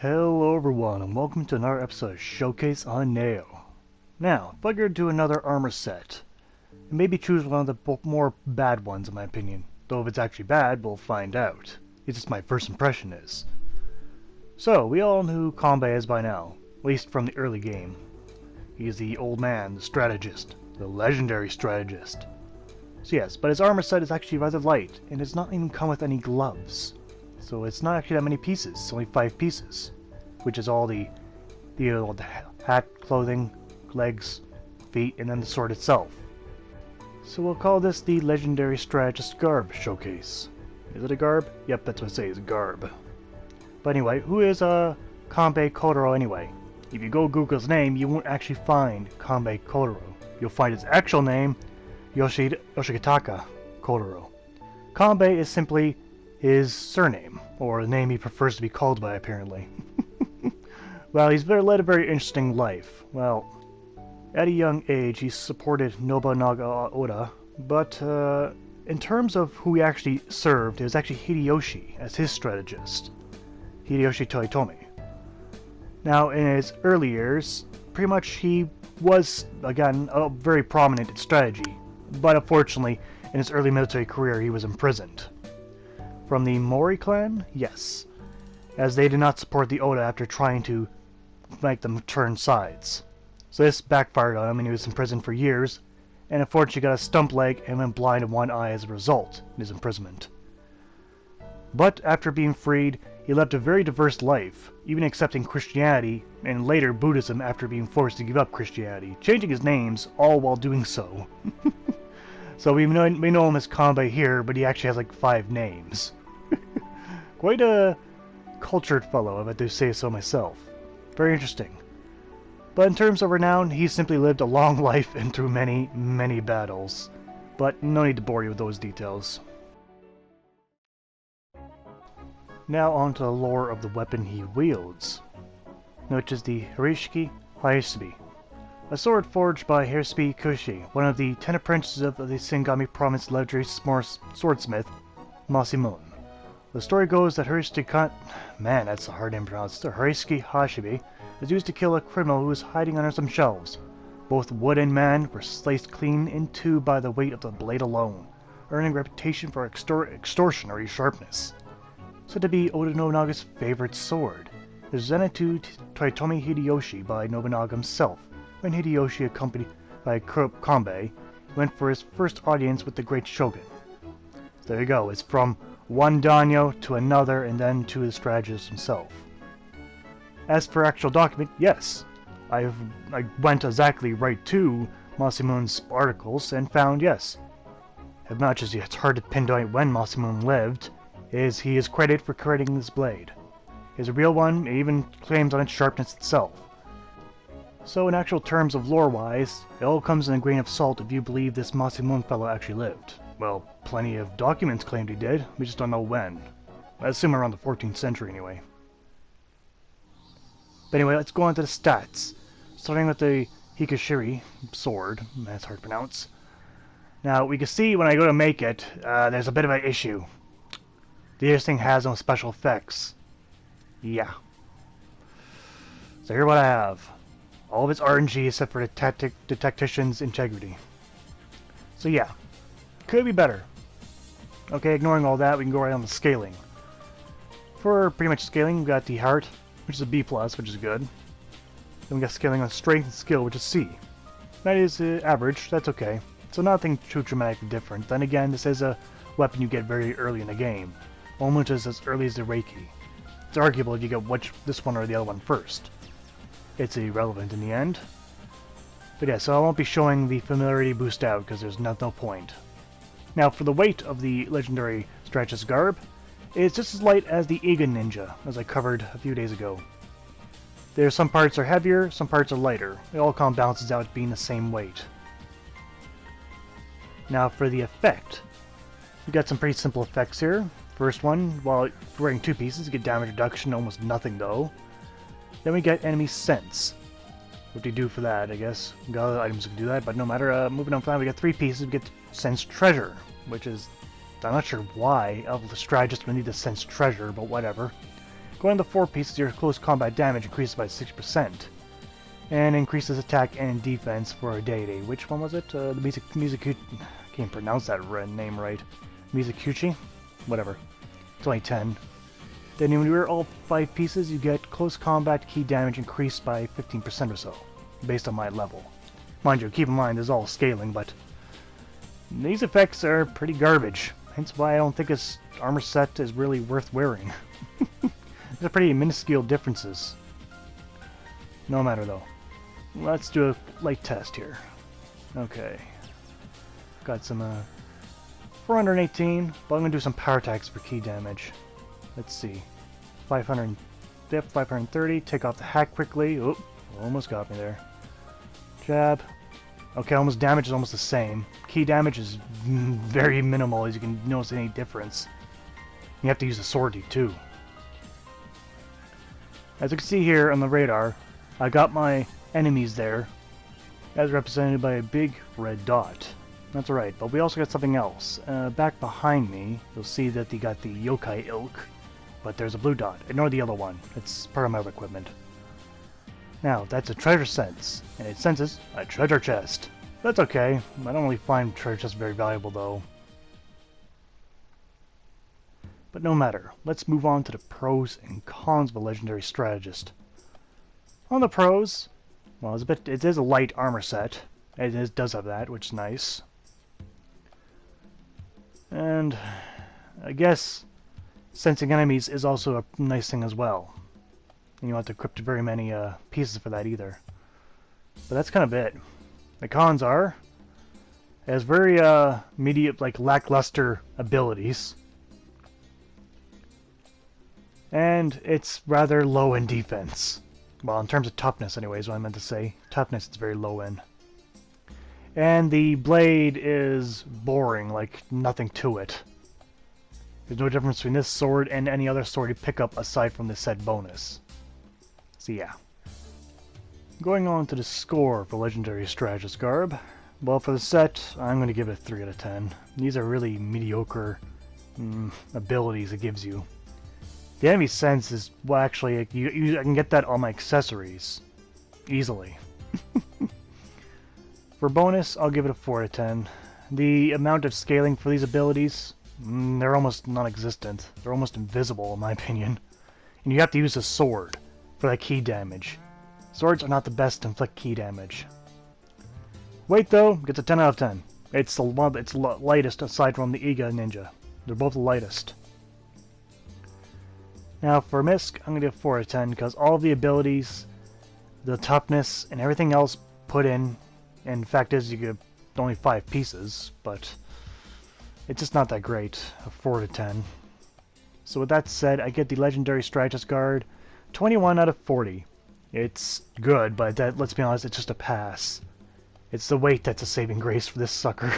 Hello everyone, and welcome to another episode of Showcase on Nioh. Now, if I go to another armor set, and maybe choose one of the more bad ones in my opinion. Though if it's actually bad, we'll find out. It's just my first impression is. So, we all know who Kanbei is by now, at least from the early game. He's the old man, the strategist, the legendary strategist. So yes, but his armor set is actually rather light, and does not even come with any gloves. So it's not actually that many pieces, it's only 5 pieces. Which is all the hat, clothing, legs, feet, and then the sword itself. So we'll call this the Legendary Strategist Garb Showcase. Is it a garb? Yep, that's what I say, it's a garb. But anyway, who is Kanbei Kotaro anyway? If you go Google his name, you won't actually find Kanbei Kotaro. You'll find his actual name, Yoshikataka Kotaro. Kanbei is simply his surname, or the name he prefers to be called by apparently. Well, he's led a very interesting life. Well, at a young age he supported Nobunaga Oda, but in terms of who he actually served, it was actually Hideyoshi as his strategist. Hideyoshi Toyotomi. Now, in his early years, pretty much he was, again, very prominent in strategy, but unfortunately, in his early military career he was imprisoned. From the Mori clan? Yes, as they did not support the Oda after trying to make them turn sides. So this backfired on him and he was imprisoned for years, and unfortunately got a stump leg and went blind in one eye as a result in his imprisonment. But after being freed, he lived a very diverse life, even accepting Christianity and later Buddhism after being forced to give up Christianity, changing his names all while doing so. So we know him as Kanbei here, but he actually has like 5 names. Quite a cultured fellow, if I do say so myself. Very interesting. But in terms of renown, he simply lived a long life and through many, many battles. But no need to bore you with those details. Now on to the lore of the weapon he wields, which is the Hirishiki Hayashi, a sword forged by Hirishiki Kushi, one of the 10 apprentices of the Singami Province legendary swordsmith Masamune. The story goes that man, that's a hard name to pronounce. The Hirishiki Hashibi was used to kill a criminal who was hiding under some shelves. Both wood and man were sliced clean in two by the weight of the blade alone, earning a reputation for extraordinary sharpness. Said to be Oda Nobunaga's favorite sword. It was presented to Toyotomi Hideyoshi by Nobunaga himself, when Hideyoshi, accompanied by Kanbei, went for his first audience with the great shogun. So there you go, it's from one daimyo to another and then to the strategist himself. As for actual document, yes, I went exactly right to Masamune's articles and found yes. As much as it's hard to pinpoint when Masamune lived, he is credited for creating this blade. His real one even claims on its sharpness itself. So in actual terms of lore-wise, it all comes in a grain of salt if you believe this Masamune fellow actually lived. Well, plenty of documents claimed he did, we just don't know when. I assume around the 14th century anyway. But anyway, let's go on to the stats. Starting with the Hikishiri sword, that's hard to pronounce. Now, we can see when I go to make it, there's a bit of an issue. This thing has no special effects. Yeah. So here's what I have. All of its RNG except for the tactician's integrity. So yeah, could be better. Okay, ignoring all that, we can go right on the scaling. For pretty much scaling, we've got the heart, which is a B+, which is good. Then we got scaling on strength and skill, which is C. That is average, that's okay. So nothing too dramatically different. Then again, this is a weapon you get very early in the game. Almost as early as the Reiki. It's arguable if you get this one or the other one first. It's irrelevant in the end. But yeah, so I won't be showing the familiarity boost out because there's no point. Now for the weight of the Legendary Strategist Garb, it's just as light as the Egan Ninja, as I covered a few days ago. There's some parts are heavier, some parts are lighter. It all kind of balances out being the same weight. Now for the effect. We've got some pretty simple effects here. First one, while wearing 2 pieces, you get damage reduction, almost nothing though. Then we get enemy sense. What do you do for that, I guess? We got other items that can do that, but no matter. Moving on from that, we get 3 pieces, we get sense treasure, which is, I'm not sure why the strategist would need to sense treasure, but whatever. Going to 4 pieces, your close combat damage increases by 6%. And increases attack and defense for a deity. Which one was it? The Mizukuchi. I can't pronounce that name right. Mizukuchi? Whatever. It's only 10. Then when you wear all 5 pieces, you get close combat key damage increased by 15% or so, based on my level. Mind you, keep in mind, this is all scaling, but these effects are pretty garbage. Hence why I don't think this armor set is really worth wearing. They're pretty minuscule differences. No matter though. Let's do a light test here. Okay. Got some 418, but I'm gonna do some power attacks for key damage. Let's see. 500 dip, 530, take off the hack quickly. Oop, almost got me there. Jab. Okay, almost damage is almost the same. Key damage is very minimal, as you can notice any difference. You have to use a sword too. As you can see here on the radar, I got my enemies there, as represented by a big red dot. That's right, but we also got something else. Back behind me, you'll see that they got the yokai ilk, but there's a blue dot. Ignore the other one. It's part of my other equipment. Now, that's a treasure sense, and it senses a treasure chest. That's okay. I don't really find treasure chests very valuable, though. But no matter. Let's move on to the pros and cons of a legendary strategist. On the pros, well, it is a light armor set. It does have that, which is nice. And I guess sensing enemies is also a nice thing as well. And you don't have to equip very many pieces for that either. But that's kind of it. The cons are, it has very lackluster abilities. And it's rather low in defense. Well, in terms of toughness anyway, is what I meant to say. Toughness, it's very low in. And the blade is boring, like nothing to it. There's no difference between this sword and any other sword you pick up aside from the set bonus. So yeah. Going on to the score for Legendary Strategist Garb. Well, for the set, I'm going to give it a 3 out of 10. These are really mediocre abilities it gives you. The enemy sense is, well, actually, I can get that on my accessories. Easily. For bonus, I'll give it a 4 out of 10. The amount of scaling for these abilities, they're almost non-existent. They're almost invisible, in my opinion. And you have to use a sword for that key damage. Swords are not the best to inflict key damage. Weight, though, gets a 10 out of 10. It's the lightest aside from the Iga Ninja. They're both the lightest. Now for Misk, I'm going to give 4 out of 10 because all of the abilities, the toughness, and everything else put in, and the fact is you get only 5 pieces, but it's just not that great, a 4 out of 10. So with that said, I get the Legendary Strategist Garb 21 out of 40. It's good, but let's be honest, it's just a pass. It's the weight that's a saving grace for this sucker.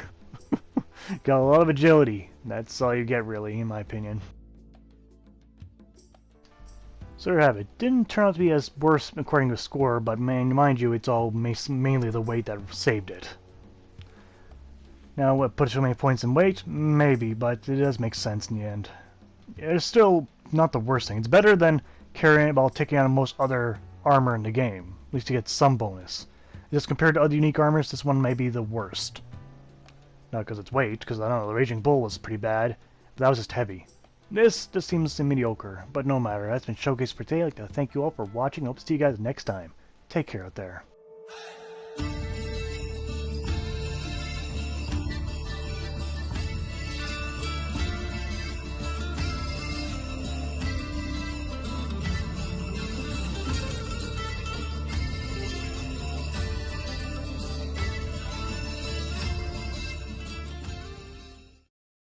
Got a lot of agility. That's all you get, really, in my opinion. So there you have it. Didn't turn out to be as worse according to the score, but mind you, it's all mainly the weight that saved it. Now, what, put too many points in weight? Maybe, but it does make sense in the end. It's still not the worst thing. It's better than carrying it while taking on most other armor in the game. At least you get some bonus. Just compared to other unique armors, this one may be the worst. Not because it's weight, because I don't know, the Raging Bull was pretty bad, but that was just heavy. This just seems mediocre, but no matter. That's been Showcase for today. I'd like to thank you all for watching. I hope to see you guys next time. Take care out there.